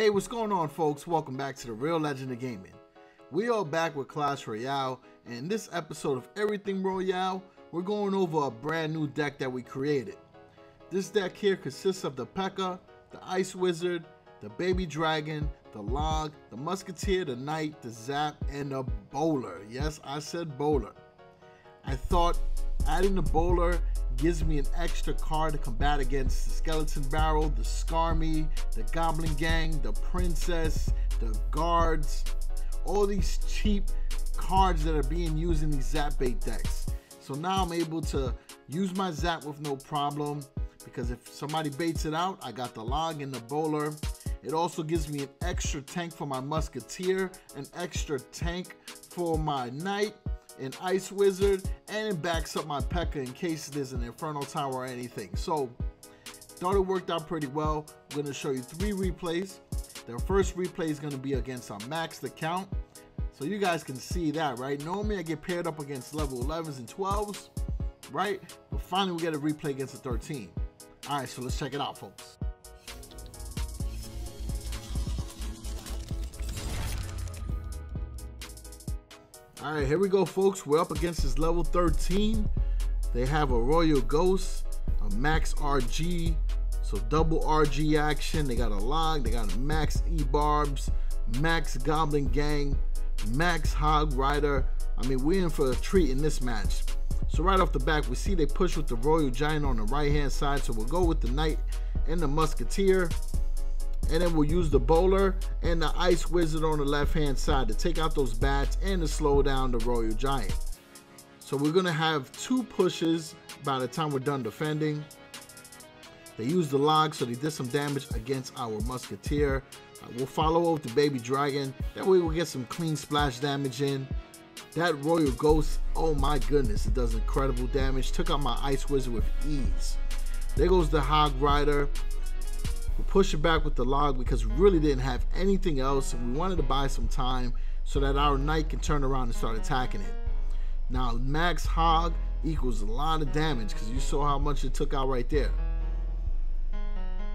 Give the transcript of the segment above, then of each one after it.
Hey, what's going on, folks? Welcome back to the Real Legend of Gaming. We are back with Clash Royale, and in this episode of Everything Royale, we're going over a brand new deck that we created. This deck here consists of the Pekka, the Ice Wizard, the Baby Dragon, the Log, the Musketeer, the Knight, the Zap, and the Bowler. Yes, I said Bowler. I thought adding the Bowler gives me an extra card to combat against the Skeleton Barrel, the Skarmy, the Goblin Gang, the Princess, the Guards, all these cheap cards that are being used in these Zap bait decks. So now I'm able to use my Zap with no problem, because if somebody baits it out, I got the Log and the Bowler. It also gives me an extra tank for my Musketeer, an extra tank for my Knight, an Ice Wizard, and it backs up my Pekka in case there's an Infernal Tower or anything. So thought it worked out pretty well. I'm going to show you 3 replays. The first replay is going to be against Max the Count, so you guys can see that, right? Normally I get paired up against level 11s and 12s, right? But finally we get a replay against a 13. All right, so let's check it out, folks. All right, here we go, folks. We're up against this level 13. They have a Royal Ghost, a Max RG, so double RG action. They got a Log, they got a Max E-Barbs, Max Goblin Gang, Max Hog Rider. I mean, we're in for a treat in this match. So right off the back, we see they push with the Royal Giant on the right-hand side, so we'll go with the Knight and the Musketeer. And then we'll use the Bowler and the Ice Wizard on the left-hand side to take out those bats and to slow down the Royal Giant. So we're going to have 2 pushes by the time we're done defending. They use the Log, so they did some damage against our Musketeer. We'll follow up with the Baby Dragon. That way we'll get some clean splash damage in. That Royal Ghost, oh my goodness, it does incredible damage. Took out my Ice Wizard with ease. There goes the Hog Rider. We'll push it back with the Log because we really didn't have anything else, and we wanted to buy some time so that our Knight can turn around and start attacking it. Now Max Hog equals a lot of damage because you saw how much it took out right there.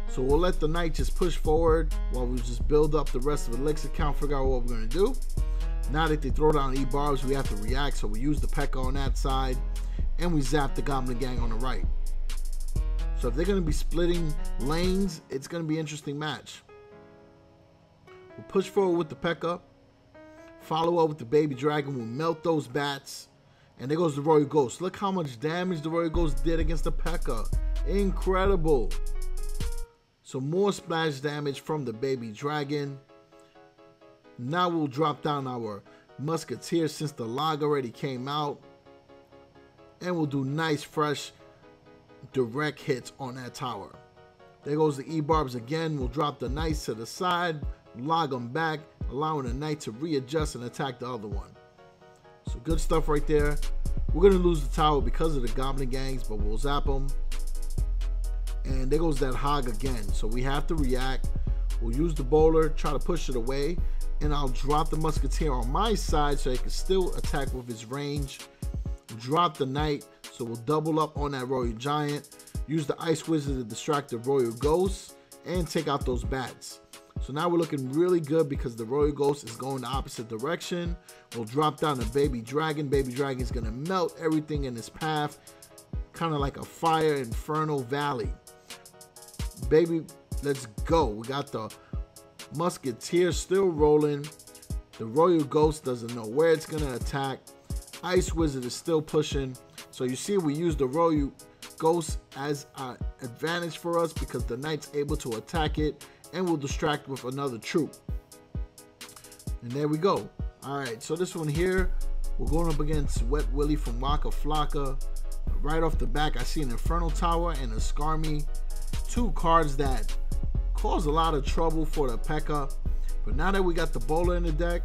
So we'll let the Knight just push forward while we just build up the rest of the elixir count, figure out what we're going to do. Now that they throw down E-Barbs, we have to react, so we use the Pekka on that side and we zap the Goblin Gang on the right. So if they're going to be splitting lanes, it's going to be an interesting match. We'll push forward with the Pekka, follow up with the Baby Dragon, we'll melt those bats, and there goes the Royal Ghost. Look how much damage the Royal Ghost did against the Pekka. Incredible. So more splash damage from the Baby Dragon. Now we'll drop down our Musketeer since the Log already came out, and we'll do nice fresh direct hits on that tower. There goes the E-Barbs again. We'll drop the Knights to the side, Log them back, allowing the Knight to readjust and attack the other one. So good stuff right there. We're going to lose the tower because of the Goblin Gangs, but we'll zap them. And there goes that Hog again. So we have to react. We'll use the Bowler, try to push it away, and I'll drop the Musketeer on my side so he can still attack with his range. Drop the Knight, so we'll double up on that Royal Giant. Use the Ice Wizard to distract the Royal Ghost and take out those bats. So now we're looking really good because the Royal Ghost is going the opposite direction. We'll drop down the Baby Dragon. Baby Dragon is going to melt everything in his path, kind of like a fire inferno valley. Baby, let's go. We got the Musketeer still rolling. The Royal Ghost doesn't know where it's going to attack. Ice Wizard is still pushing. So you see we use the Royal Ghost as an advantage for us because the Knight's able to attack it and will distract with another troop. And there we go. All right, so this one here, we're going up against Wet Willie from Waka Flocka. Right off the back, I see an Infernal Tower and a Skarmy. 2 cards that cause a lot of trouble for the Pekka. But now that we got the Bowler in the deck,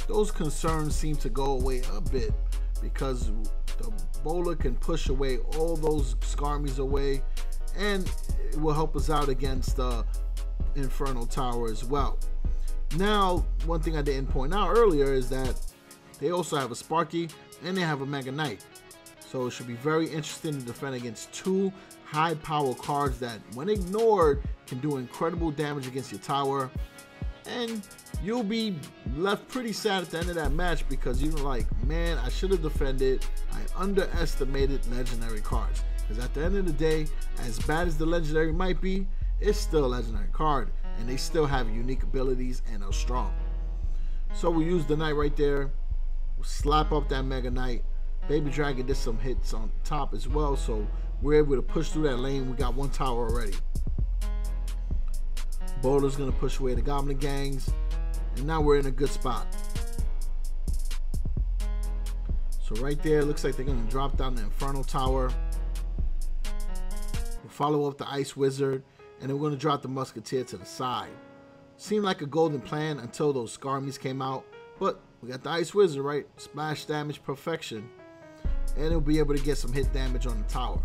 those concerns seem to go away a bit because the Bowler can push away all those Skarmies away, and it will help us out against the Infernal Tower as well. Now, one thing I didn't point out earlier is that they also have a Sparky and they have a Mega Knight. So it should be very interesting to defend against two high power cards that, when ignored, can do incredible damage against your tower. And you'll be left pretty sad at the end of that match because you're like, man, I should have defended. I underestimated legendary cards. Because at the end of the day, as bad as the legendary might be, it's still a legendary card. And they still have unique abilities and are strong. So we use the Knight right there. We'll slap up that Mega Knight. Baby Dragon did some hits on top as well, so we're able to push through that lane. We got one tower already. Bowler's gonna push away the Goblin gangs, and now we're in a good spot. So right there, looks like they're gonna drop down the Infernal Tower. We'll follow up the Ice Wizard, and then we're gonna drop the Musketeer to the side. Seemed like a golden plan until those Skarmies came out, but we got the Ice Wizard, right? Splash damage perfection. And it'll be able to get some hit damage on the tower.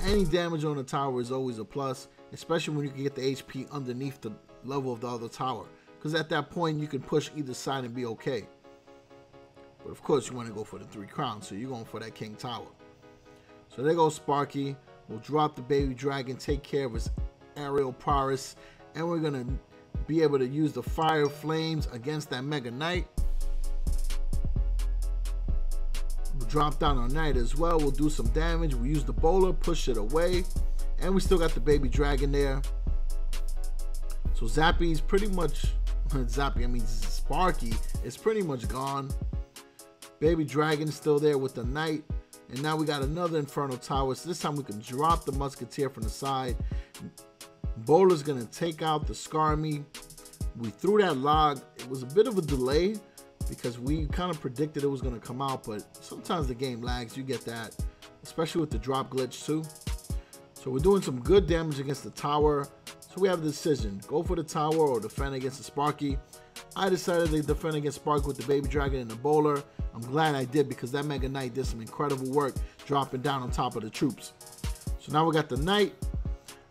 Any damage on the tower is always a plus, especially when you can get the HP underneath the level of the other tower. Because at that point, you can push either side and be okay. But of course, you want to go for the 3 crowns, so you're going for that King Tower. So there goes Sparky. We'll drop the Baby Dragon, take care of his aerial prowess, and we're going to be able to use the Fire Flames against that Mega Knight. We'll drop down our Knight as well. We'll do some damage. We'll use the Bowler, push it away. And we still got the Baby Dragon there. So Zappy's pretty much, Sparky is pretty much gone. Baby Dragon's still there with the Knight. And now we got another Infernal Tower. So this time we can drop the Musketeer from the side. Bowler's going to take out the Skarmy. We threw that log. It was a bit of a delay because we kind of predicted it was going to come out, but sometimes the game lags. You get that, especially with the drop glitch too. So we're doing some good damage against the tower. So we have a decision: go for the tower or defend against the Sparky. I decided to defend against Sparky with the Baby Dragon and the Bowler. I'm glad I did because that Mega Knight did some incredible work dropping down on top of the troops. So now we got the Knight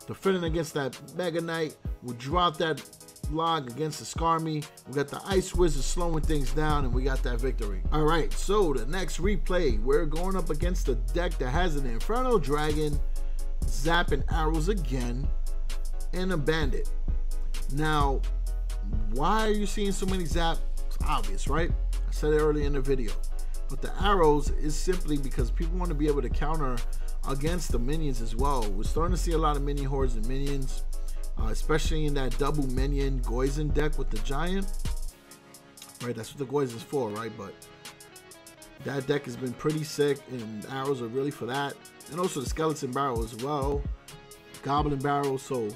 defending against that Mega Knight. We'll drop that log against the Skarmy. We got the Ice Wizard slowing things down, and we got that victory. All right, so the next replay, we're going up against a deck that has an Infernal Dragon, Zap and Arrows again, and a Bandit. Now, why are you seeing so many Zap? It's obvious, right? I said it earlier in the video. But the Arrows is simply because people want to be able to counter against the minions as well. We're starting to see a lot of minion hordes and minions, especially in that double minion Goizen deck with the Giant. Right, that's what the Goizen's for, right? But that deck has been pretty sick, and Arrows are really for that. And also the Skeleton Barrel as well, Goblin Barrel. So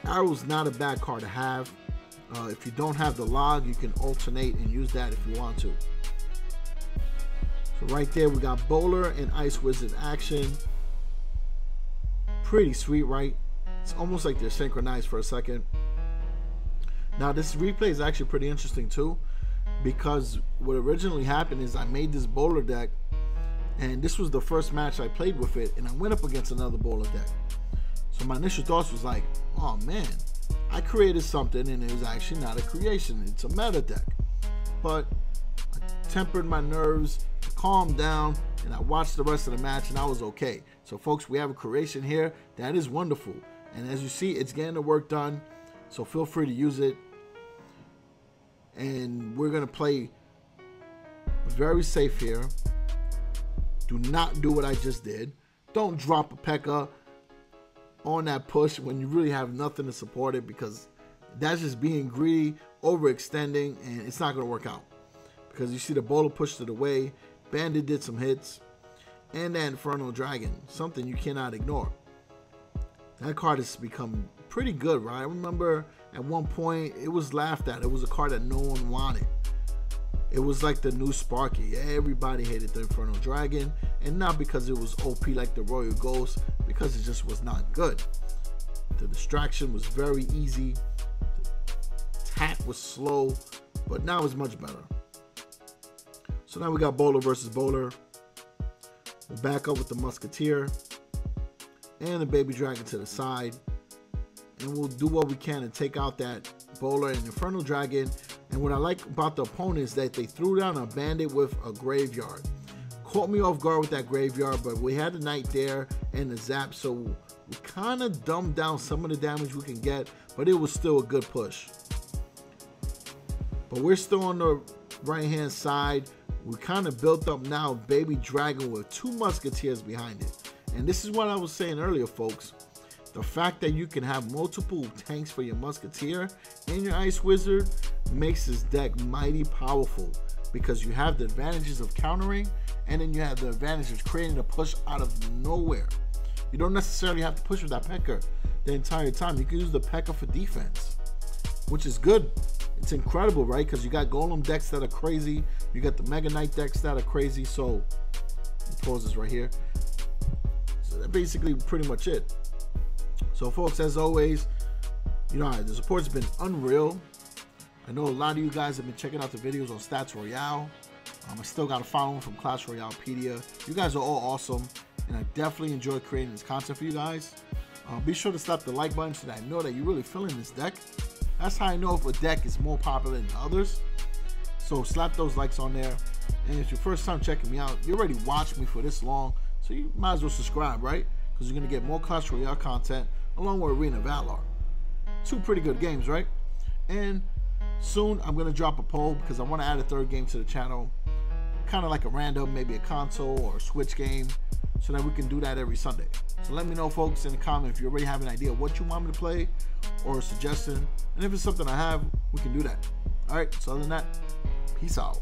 Arrow's not a bad card to have. If you don't have the log, you can alternate and use that if you want to. So right there, we got Bowler and Ice Wizard action. Pretty sweet, right? It's almost like they're synchronized for a second. Now this replay is actually pretty interesting too, because what originally happened is I made this Bowler deck, and this was the first match I played with it, and I went up against another Bowler deck. So my initial thoughts was like, oh man, I created something and it was actually not a creation, it's a meta deck. But I tempered my nerves, calmed down, and I watched the rest of the match and I was okay. So folks, we have a creation here that is wonderful, and as you see, it's getting the work done, so feel free to use it. And we're gonna play very safe here. Do not do what I just did. Don't drop a Pekka on that push when you really have nothing to support it, because that's just being greedy, overextending, and it's not going to work out. Because you see the Bowler pushed it away, Bandit did some hits, and that Infernal Dragon, something you cannot ignore. That card has become pretty good, right? I remember at one point it was laughed at. It was a card that no one wanted. It was like the new Sparky. Everybody hated the Infernal Dragon, and not because it was OP like the Royal Ghost, because it just was not good. The distraction was very easy. The attack was slow, but now it's much better. So now we got Bowler versus Bowler. We'll back up with the Musketeer and the Baby Dragon to the side, and we'll do what we can to take out that Bowler and Infernal Dragon. And what I like about the opponent is that they threw down a Bandit with a Graveyard. Caught me off guard with that graveyard, but we had the knight there and the zap, so we kind of dumbed down some of the damage we can get, but it was still a good push. But we're still on the right hand side. We kind of built up now Baby Dragon with 2 musketeers behind it. And this is what I was saying earlier, folks. The fact that you can have multiple tanks for your musketeer and your ice wizard makes this deck mighty powerful, because you have the advantages of countering, and then you have the advantage of creating a push out of nowhere. You don't necessarily have to push with that Pekka the entire time. You can use the Pekka for defense, which is good. It's incredible, right? Because you got Golem decks that are crazy. You got the Mega Knight decks that are crazy. So, pause this right here. So that's basically pretty much it. So, folks, as always, you know, the support's been unreal. I know a lot of you guys have been checking out the videos on Stats Royale. I still got a following from Clash Royalepedia. You guys are all awesome, and I definitely enjoy creating this content for you guys. Be sure to slap the like button so that I know that you're really feeling this deck. That's how I know if a deck is more popular than others. So slap those likes on there. And if it's your first time checking me out, you already watched me for this long, so you might as well subscribe, right? Because you're going to get more Clash Royale content along with Arena Valor. 2 pretty good games, right? And soon I'm going to drop a poll because I want to add a 3rd game to the channel. Kind of like a random, maybe a console or a Switch game, so that we can do that every Sunday. So let me know, folks, in the comment if you already have an idea of what you want me to play or a suggestion. And if it's something I have, we can do that. All right, so other than that, peace out.